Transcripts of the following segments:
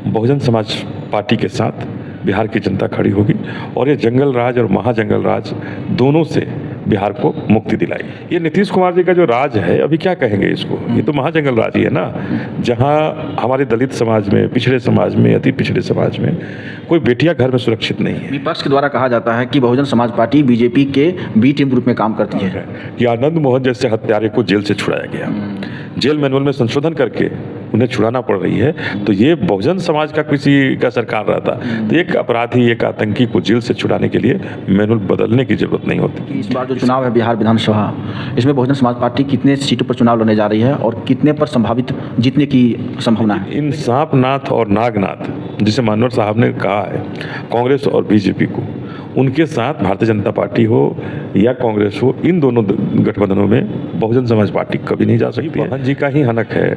Bahujan Samaj party के साथ बिहार की जनता खड़ी होगी और ये जंगल राज और महाजंगल राज दोनों से बिहार को मुक्ति दिलाई। ये नीतीश कुमार जी का जो राज है, अभी क्या कहेंगे इसको, ये तो महाजंगल राज ही है ना, जहां हमारे दलित समाज में, पिछड़े समाज में, अति पिछड़े समाज में कोई बेटियां घर में सुरक्षित नहीं है। विपक्ष के द्वारा कहा जाता है कि बहुजन समाज पार्टी बीजेपी के बी टीम ग्रुप में काम करती है कि आनंद मोहन जैसे हत्यारे को जेल से छुड़ाया गया, जेल मैनुअल में संशोधन करके उन्हें छुड़ाना पड़ रही है। तो ये बहुजन समाज का किसी का सरकार रहता तो एक अपराधी, एक आतंकी को जेल से छुड़ाने के लिए मैनुअल बदलने की जरूरत नहीं होती। इस बार जो चुनाव है बिहार विधानसभा, इसमें बहुजन समाज पार्टी कितने सीटों पर चुनाव लड़ने जा रही है और कितने पर संभावित जीतने की संभावना है? इन सांपनाथ और नागनाथ जिसे मानवर साहब ने कहा है, कांग्रेस और बीजेपी को, उनके साथ भारतीय जनता पार्टी हो या कांग्रेस हो, इन दोनों गठबंधनों में बहुजन समाज पार्टी कभी नहीं जा सकती। बहन जी का ही हनक है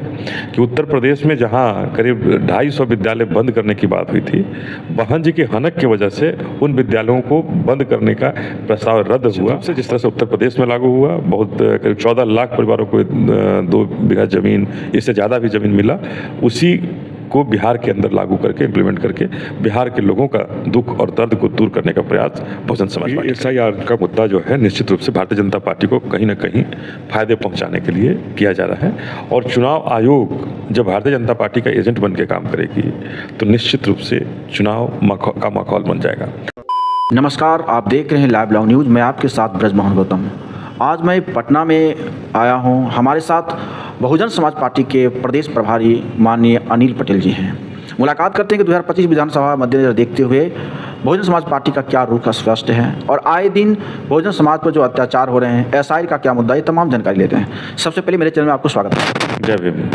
कि उत्तर प्रदेश में जहां करीब 250 विद्यालय बंद करने की बात हुई थी, बहन जी के हनक की वजह से उन विद्यालयों को बंद करने का प्रस्ताव रद्द हुआ। जिस तरह से उत्तर प्रदेश में लागू हुआ, बहुत करीब 14 लाख परिवारों को 2 बीघा जमीन, इससे ज़्यादा भी जमीन मिला, उसी को बिहार के अंदर लागू करके, इम्प्लीमेंट करके बिहार के लोगों का दुख और दर्द को दूर करने का प्रयास बहुजन समाज पार्टी। SIR का मुद्दा जो है निश्चित रूप से भारतीय जनता पार्टी को कहीं ना कहीं फायदे पहुंचाने के लिए किया जा रहा है और चुनाव आयोग जब भारतीय जनता पार्टी का एजेंट बन के काम करेगी तो निश्चित रूप से चुनाव का माहौल बन जाएगा। नमस्कार, आप देख रहे हैं लाइव लॉन्ग न्यूज़। मैं आपके साथ ब्रजमोहन गौतम। आज मैं पटना में आया हूं। हमारे साथ बहुजन समाज पार्टी के प्रदेश प्रभारी माननीय अनिल पटेल जी हैं। मुलाकात करते हैं कि 2025 विधानसभा मद्देनजर देखते हुए बहुजन समाज पार्टी का क्या रुख स्पष्ट है और आए दिन बहुजन समाज पर जो अत्याचार हो रहे हैं, SIR का क्या मुद्दा, ये तमाम जानकारी लेते हैं। सबसे पहले मेरे चैनल में आपको स्वागत है। जय भीम।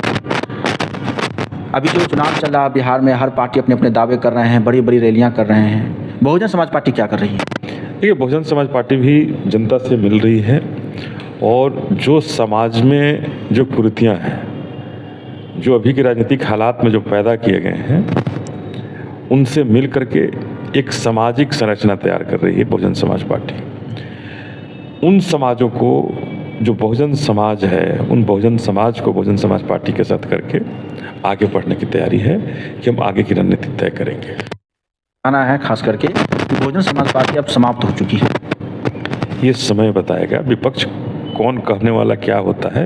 अभी जो चुनाव चल रहा है बिहार में, हर पार्टी अपने अपने दावे कर रहे हैं, बड़ी बड़ी रैलियाँ कर रहे हैं। बहुजन समाज पार्टी क्या कर रही है? देखिए, बहुजन समाज पार्टी भी जनता से मिल रही है और जो समाज में जो कुरीतियाँ हैं, जो अभी के राजनीतिक हालात में जो पैदा किए गए हैं, उनसे मिल करके एक सामाजिक संरचना तैयार कर रही है बहुजन समाज पार्टी। उन समाजों को, जो बहुजन समाज है, उन बहुजन समाज को बहुजन समाज पार्टी के साथ करके आगे बढ़ने की तैयारी है कि हम आगे की रणनीति तय करेंगे। आना है खास करके बहुजन समाज पार्टी अब समाप्त हो चुकी है। ये समय बताएगा। विपक्ष कौन कहने वाला क्या होता है,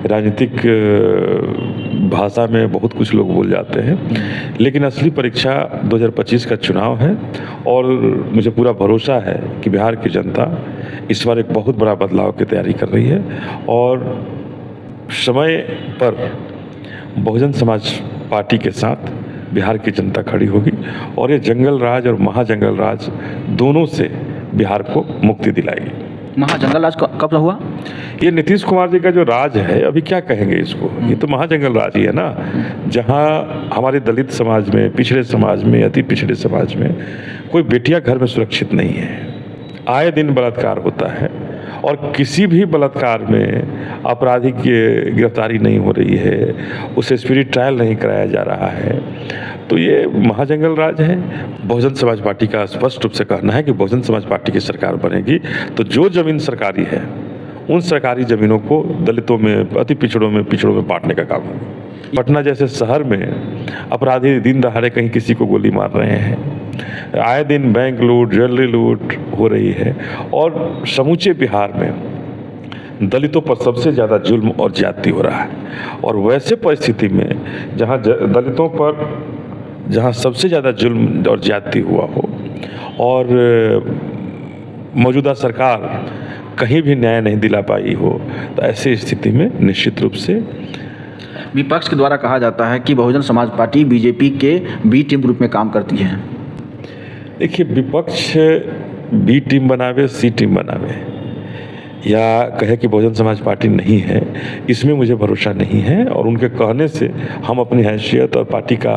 राजनीतिक भाषा में बहुत कुछ लोग बोल जाते हैं, लेकिन असली परीक्षा 2025 का चुनाव है और मुझे पूरा भरोसा है कि बिहार की जनता इस बार एक बहुत बड़ा बदलाव की तैयारी कर रही है और समय पर बहुजन समाज पार्टी के साथ बिहार की जनता खड़ी होगी और ये जंगल राज और महाजंगल राज दोनों से बिहार को मुक्ति दिलाएगी। महाजंगल राज कब हुआ? ये नीतीश कुमार जी का जो राज है, अभी क्या कहेंगे इसको, ये तो महाजंगल राज ही है ना, जहां हमारे दलित समाज में, पिछड़े समाज में, अति पिछड़े समाज में कोई बेटियां घर में सुरक्षित नहीं है। आए दिन बलात्कार होता है और किसी भी बलात्कार में अपराधी की गिरफ्तारी नहीं हो रही है, उसे स्पिरिट ट्रायल नहीं कराया जा रहा है। तो ये महाजंगल राज है। बहुजन समाज पार्टी का स्पष्ट रूप से कहना है कि बहुजन समाज पार्टी की सरकार बनेगी तो जो जमीन सरकारी है, उन सरकारी जमीनों को दलितों में, अति पिछड़ों में बांटने का काम होगा। पटना जैसे शहर में अपराधी दिन दहाड़े कहीं किसी को गोली मार रहे हैं, आए दिन बैंक लूट, ज्वेलरी लूट हो रही है और समूचे बिहार में दलितों पर सबसे ज़्यादा जुल्म और ज्यादती हो रहा है। और वैसे परिस्थिति में जहाँ दलितों पर जहाँ सबसे ज़्यादा जुल्म और ज्यादती हुआ हो और मौजूदा सरकार कहीं भी न्याय नहीं दिला पाई हो, तो ऐसी स्थिति में निश्चित रूप से विपक्ष के द्वारा कहा जाता है कि बहुजन समाज पार्टी बीजेपी के बी टीम ग्रुप में काम करती है। देखिए, विपक्ष बी टीम बनावे, सी टीम बनावे या कहे कि बहुजन समाज पार्टी नहीं है, इसमें मुझे भरोसा नहीं है और उनके कहने से हम अपनी हैसियत और पार्टी का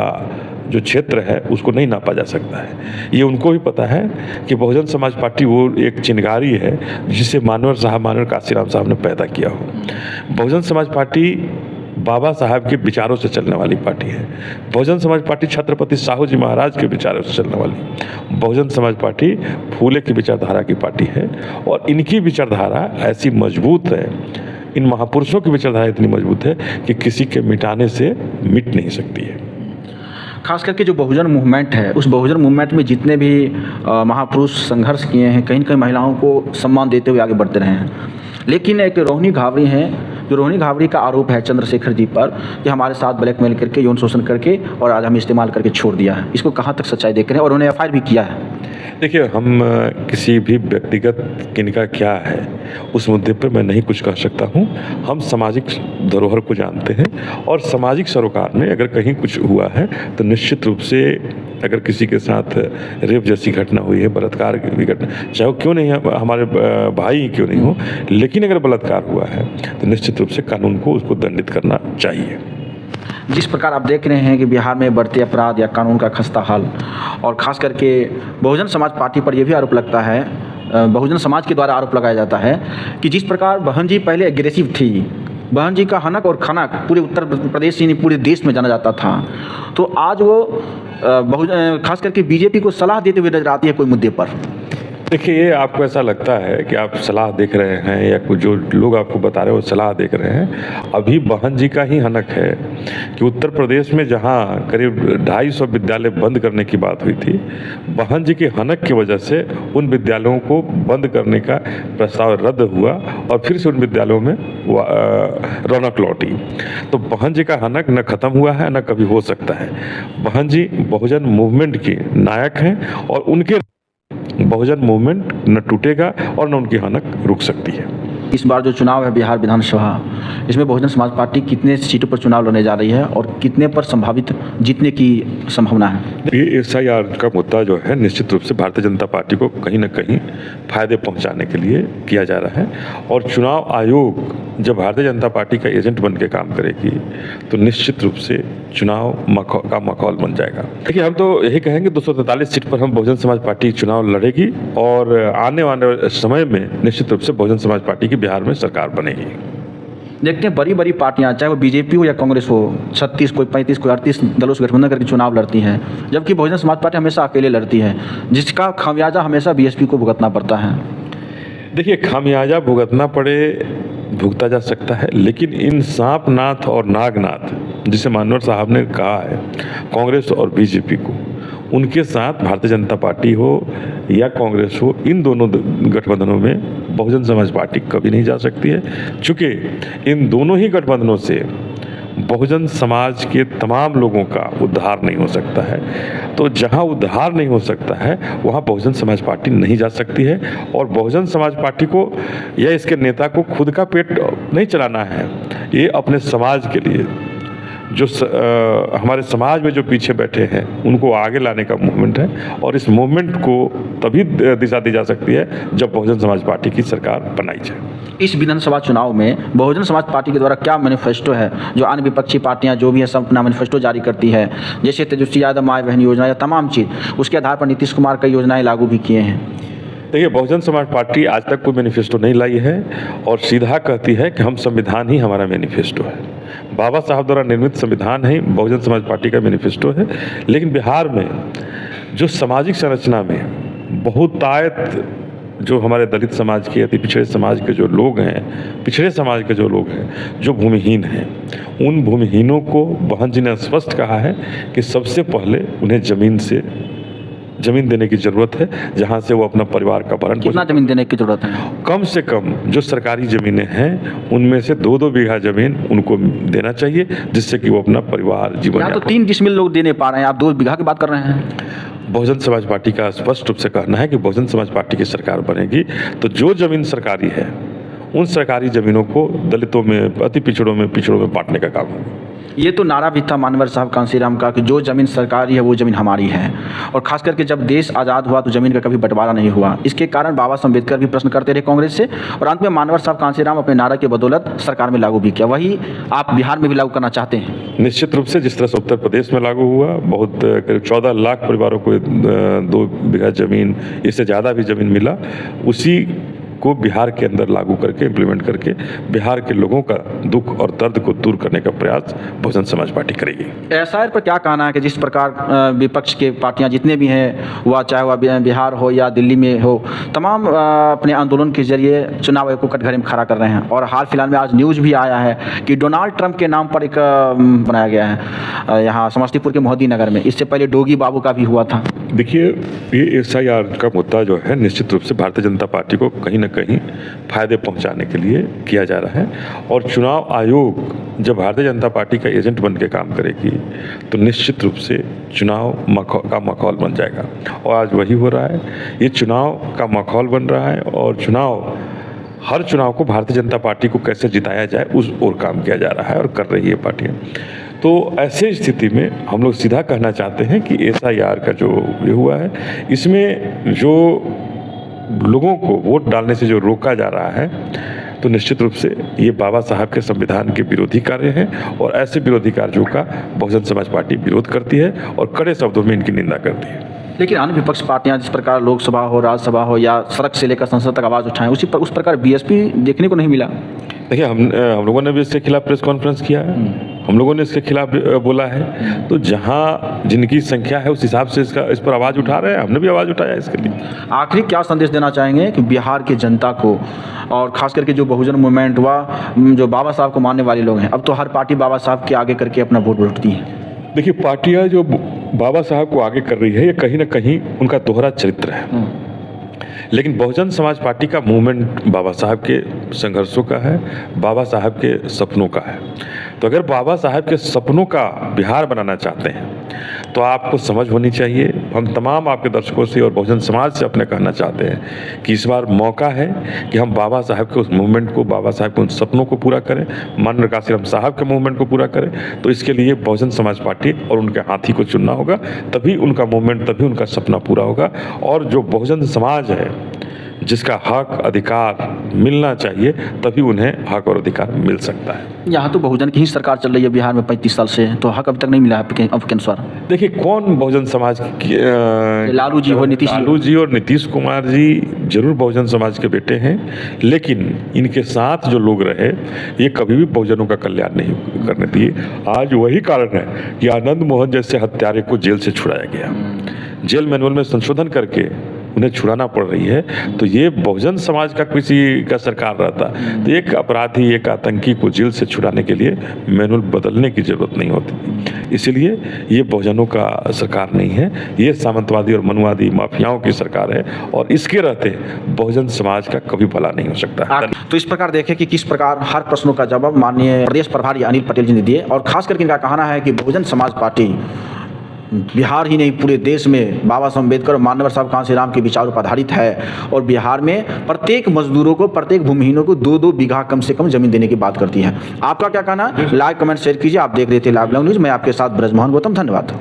जो क्षेत्र है उसको नहीं नापा जा सकता है। ये उनको भी पता है कि बहुजन समाज पार्टी वो एक चिंगारी है जिसे मानवर काशीराम साहब ने पैदा किया हो। बहुजन समाज पार्टी बाबा साहब के विचारों से चलने वाली पार्टी है। बहुजन समाज पार्टी छत्रपति साहू जी महाराज के विचारों से चलने वाली। बहुजन समाज पार्टी फूले की विचारधारा की पार्टी है और इनकी विचारधारा ऐसी मजबूत है, इन महापुरुषों की विचारधारा इतनी मजबूत है कि किसी के मिटाने से मिट नहीं सकती है। खास करके जो बहुजन मूवमेंट है, उस बहुजन मूवमेंट में जितने भी महापुरुष संघर्ष किए हैं, कहीं न कहीं महिलाओं को सम्मान देते हुए आगे बढ़ते रहे हैं। लेकिन एक रोहिणी घावरी हैं, जो रोहिणी घावरी का आरोप है चंद्रशेखर जी पर कि हमारे साथ ब्लैकमेल करके, यौन शोषण करके और आज हमें इस्तेमाल करके छोड़ दिया है। इसको कहाँ तक सच्चाई देख रहे हैं और उन्होंने एफआईआर भी किया है? देखिए, हम किसी भी व्यक्तिगत किनका क्या है उस मुद्दे पर मैं नहीं कुछ कह सकता हूँ। हम सामाजिक धरोहर को जानते हैं और सामाजिक सरोकार में अगर कहीं कुछ हुआ है तो निश्चित रूप से अगर किसी के साथ रेप जैसी घटना हुई है, बलात्कार की घटना, चाहे वो क्यों नहीं है, हमारे भाई ही क्यों नहीं हो, लेकिन अगर बलात्कार हुआ है तो निश्चित रूप से कानून को उसको दंडित करना चाहिए। जिस प्रकार आप देख रहे हैं कि बिहार में बढ़ते अपराध या कानून का खस्ता हाल, और ख़ास करके बहुजन समाज पार्टी पर यह भी आरोप लगता है, बहुजन समाज के द्वारा आरोप लगाया जाता है कि जिस प्रकार बहन जी पहले एग्रेसिव थी, बहन जी का हनक और खनक पूरे उत्तर प्रदेश ही नहीं पूरे देश में जाना जाता था, तो आज वो खास करके बीजेपी को सलाह देते हुए नजर आती है कोई मुद्दे पर। देखिए, आपको ऐसा लगता है कि आप सलाह देख रहे हैं या कुछ जो लोग आपको बता रहे हैं वो सलाह देख रहे हैं। अभी बहन जी का ही हनक है कि उत्तर प्रदेश में जहां करीब 250 विद्यालय बंद करने की बात हुई थी, बहन जी के हनक की वजह से उन विद्यालयों को बंद करने का प्रस्ताव रद्द हुआ और फिर से उन विद्यालयों में रौनक लौटी। तो बहन जी का हनक न खत्म हुआ है न कभी हो सकता है। बहन जी बहुजन मूवमेंट के नायक हैं और उनके बहुजन मूवमेंट न टूटेगा और न उनकी हनक रुक सकती है। इस बार जो चुनाव है बिहार विधानसभा, इसमें बहुजन समाज पार्टी कितने सीटों पर चुनाव लड़ने जा रही है और कितने पर संभावित जीतने की संभावना है? ये SIR का मुद्दा जो है निश्चित रूप से भारतीय जनता पार्टी को कहीं ना कहीं फायदे पहुंचाने के लिए किया जा रहा है और चुनाव आयोग जब भारतीय जनता पार्टी का एजेंट बन के काम करेगी तो निश्चित रूप से चुनाव का माहौल बन जाएगा। देखिए, हम तो यही कहेंगे 243 सीट पर हम बहुजन समाज पार्टी चुनाव लड़ेगी और आने वाले समय में निश्चित रूप से बहुजन समाज पार्टी की बिहार में सरकार बनेगी। देखते हैं बड़ी बड़ी पार्टियां, चाहे वो बीजेपी हो या कांग्रेस हो, 36 कोई 35 कोई 38 दलों से गठबंधन करके चुनाव लड़ती हैं, जबकि बहुजन समाज पार्टी हमेशा अकेले लड़ती है, जिसका खामियाजा हमेशा बीएसपी को भुगतना पड़ता है। देखिए, खामियाजा भुगता जा सकता है, लेकिन इन सांपनाथ और नागनाथ जिसे मानवर साहब ने कहा है कांग्रेस और बीजेपी को, उनके साथ भारतीय जनता पार्टी हो या कांग्रेस हो, इन दोनों गठबंधनों में बहुजन समाज पार्टी कभी नहीं जा सकती है, चूँकि इन दोनों ही गठबंधनों से बहुजन समाज के तमाम लोगों का उद्धार नहीं हो सकता है। तो जहां उद्धार नहीं हो सकता है वहां बहुजन समाज पार्टी नहीं जा सकती है और बहुजन समाज पार्टी को या इसके नेता को खुद का पेट नहीं चलाना है, ये अपने समाज के लिए जो हमारे समाज में जो पीछे बैठे हैं उनको आगे लाने का मूवमेंट है और इस मूवमेंट को तभी दिशा दी जा सकती है जब बहुजन समाज पार्टी की सरकार बनाई जाए। इस विधानसभा चुनाव में बहुजन समाज पार्टी के द्वारा क्या मैनिफेस्टो है, जो अन्य विपक्षी पार्टियां जो भी है सब अपना मैनिफेस्टो जारी करती है, जैसे तेजस्वी यादव माय बहन योजना या तमाम चीज़, उसके आधार पर नीतीश कुमार कई योजनाएं लागू भी किए हैं। देखिए, बहुजन समाज पार्टी आज तक कोई मैनिफेस्टो नहीं लाई है और सीधा कहती है कि हम संविधान ही हमारा मैनिफेस्टो है। बाबा साहब द्वारा निर्मित संविधान ही बहुजन समाज पार्टी का मैनिफेस्टो है। लेकिन बिहार में जो सामाजिक संरचना में बहुतायत जो हमारे दलित समाज के अति पिछड़े समाज के जो लोग हैं, पिछड़े समाज के जो लोग हैं, जो भूमिहीन हैं, उन भूमिहीनों को बहन जी ने स्पष्ट कहा है कि सबसे पहले उन्हें जमीन देने की जरूरत है, जहां से वो अपना परिवार का भरण। कितना जमीन देने की जरूरत है? कम से कम जो सरकारी जमीनें हैं उनमें से 2-2 बीघा जमीन उनको देना चाहिए, जिससे कि वो अपना परिवार जीवन। यहाँ तो 3 डिसमिल लोग दे नहीं पा रहे हैं, आप 2 बीघा की बात कर रहे हैं। बहुजन समाज पार्टी का स्पष्ट रूप से कहना है कि बहुजन समाज पार्टी की सरकार बनेगी तो जो जमीन सरकारी है उन सरकारी जमीनों को दलितों में, अति पिछड़ों में बांटने का काम होगा। ये तो नारा भी था मानवर साहब कांसीराम का कि जो ज़मीन सरकारी है वो ज़मीन हमारी है, और ख़ास करके जब देश आज़ाद हुआ तो ज़मीन का कभी बंटवारा नहीं हुआ। इसके कारण बाबा साहब अम्बेडकर भी प्रश्न करते रहे कांग्रेस से, और अंत में मानवर साहब कांसीराम अपने नारा के बदौलत सरकार में लागू भी किया। वही आप बिहार में भी लागू करना चाहते हैं? निश्चित रूप से जिस तरह से उत्तर प्रदेश में लागू हुआ, बहुत करीब 14 लाख परिवारों को 2 बीघा जमीन, इससे ज़्यादा भी ज़मीन मिला, उसी को बिहार के अंदर लागू करके इम्प्लीमेंट करके बिहार के लोगों का दुख और दर्द को दूर करने का प्रयास बहुजन समाज पार्टी करेगी। एसआईआर पर क्या कहना है कि जिस प्रकार विपक्ष के पार्टियां जितने भी हैं, वह चाहे वह बिहार हो या दिल्ली में हो, तमाम अपने आंदोलन के जरिए चुनाव आयोग को कटघरे में खड़ा कर रहे हैं। और हाल फिलहाल में आज न्यूज़ भी आया है कि डोनाल्ड ट्रंप के नाम पर एक बनाया गया है यहाँ समस्तीपुर के मोहद्दी नगर में। इससे पहले डोगी बाबू का भी हुआ था। देखिए, ये एसआईआर का मुद्दा जो है निश्चित रूप से भारतीय जनता पार्टी को कहीं ना कहीं फायदे पहुंचाने के लिए किया जा रहा है। और चुनाव आयोग जब भारतीय जनता पार्टी का एजेंट बन के काम करेगी तो निश्चित रूप से चुनाव का माहौल बन जाएगा। और आज वही हो रहा है, ये चुनाव का माहौल बन रहा है और हर चुनाव को भारतीय जनता पार्टी को कैसे जिताया जाए उस ओर काम किया जा रहा है और कर रही है पार्टियाँ। तो ऐसे स्थिति में हम लोग सीधा कहना चाहते हैं कि एसआईआर का जो ये हुआ है, इसमें जो लोगों को वोट डालने से जो रोका जा रहा है, तो निश्चित रूप से ये बाबा साहब के संविधान के विरोधी कार्य हैं। और ऐसे विरोधी कार्यों का बहुजन समाज पार्टी विरोध करती है और कड़े शब्दों में इनकी निंदा करती है। लेकिन अन्य विपक्ष पार्टियां जिस प्रकार लोकसभा हो, राज्यसभा हो या सड़क से लेकर संसद तक आवाज़ उठाएं, उस प्रकार बीएसपी देखने को नहीं मिला। देखिए, हम लोगों ने भी इसके खिलाफ प्रेस कॉन्फ्रेंस किया है, हम लोगों ने इसके खिलाफ बोला है। तो जहां जिनकी संख्या है उस हिसाब से इस पर आवाज़ उठा रहे हैं, हमने भी आवाज़ उठाया इसके लिए। आखिरी क्या संदेश देना चाहेंगे कि बिहार की जनता को, और खास करके जो बहुजन मूवमेंट व जो बाबा साहब को मानने वाले लोग हैं, अब तो हर पार्टी बाबा साहब के आगे करके अपना वोट उठती है। देखिए, पार्टियां जो बाबा साहब को आगे कर रही है, ये कहीं ना कहीं उनका दोहरा चरित्र है। लेकिन बहुजन समाज पार्टी का मूवमेंट बाबा साहब के संघर्षों का है, बाबा साहब के सपनों का है। तो अगर बाबा साहब के सपनों का बिहार बनाना चाहते हैं तो आपको समझ होनी चाहिए। हम तमाम आपके दर्शकों से और बहुजन समाज से अपने कहना चाहते हैं कि इस बार मौका है कि हम बाबा साहब के उस मूवमेंट को, बाबा साहब के उन सपनों को पूरा करें, माननीय काशीराम साहब के मूवमेंट को पूरा करें। तो इसके लिए बहुजन समाज पार्टी और उनके हाथी को चुनना होगा, तभी उनका मूवमेंट, तभी उनका सपना पूरा होगा। और जो बहुजन समाज है, जिसका हक अधिकार मिलना चाहिए, तभी उन्हें हक और अधिकार मिल सकता है। यहाँ तो बहुजन की ही सरकार चल रही है बिहार में 35 साल से, तो हक अभी तक नहीं मिला है आपके अनुसार। देखिए, कौन बहुजन समाज की लालू जी और नीतीश कुमार जी जरूर बहुजन समाज के बेटे हैं, लेकिन इनके साथ जो लोग रहे ये कभी भी बहुजनों का कल्याण नहीं करने दिए। आज वही कारण है कि आनंद मोहन जैसे हत्यारे को जेल से छुड़ाया गया, जेल मैनुअल में संशोधन करके उन्हें छुड़ाना पड़ रही है। तो ये बहुजन समाज का किसी का सरकार रहता तो एक अपराधी, एक आतंकी को जेल से छुड़ाने के लिए मैनुअल बदलने की जरूरत नहीं होती। इसलिए ये बहुजनों का सरकार नहीं है, ये सामंतवादी और मनुवादी माफियाओं की सरकार है। और इसके रहते बहुजन समाज का कभी भला नहीं हो सकता। तो इस प्रकार देखें कि किस प्रकार हर प्रश्नों का जवाब माननीय प्रदेश प्रभारी अनिल पटेल जी ने दिए। और खास करके इनका कहना है कि बहुजन समाज पार्टी बिहार ही नहीं पूरे देश में बाबा साहब अम्बेडकर और माननीय साहब कांशीराम के विचारों पर आधारित है। और बिहार में प्रत्येक मजदूरों को, प्रत्येक भूमिहीनों को 2-2 बीघा कम से कम जमीन देने की बात करती है। आपका क्या कहना है? लाइक, कमेंट, शेयर कीजिए। आप देख रहे थे लाइव न्यूज़। मैं आपके साथ ब्रजमोहन गौतम। धन्यवाद।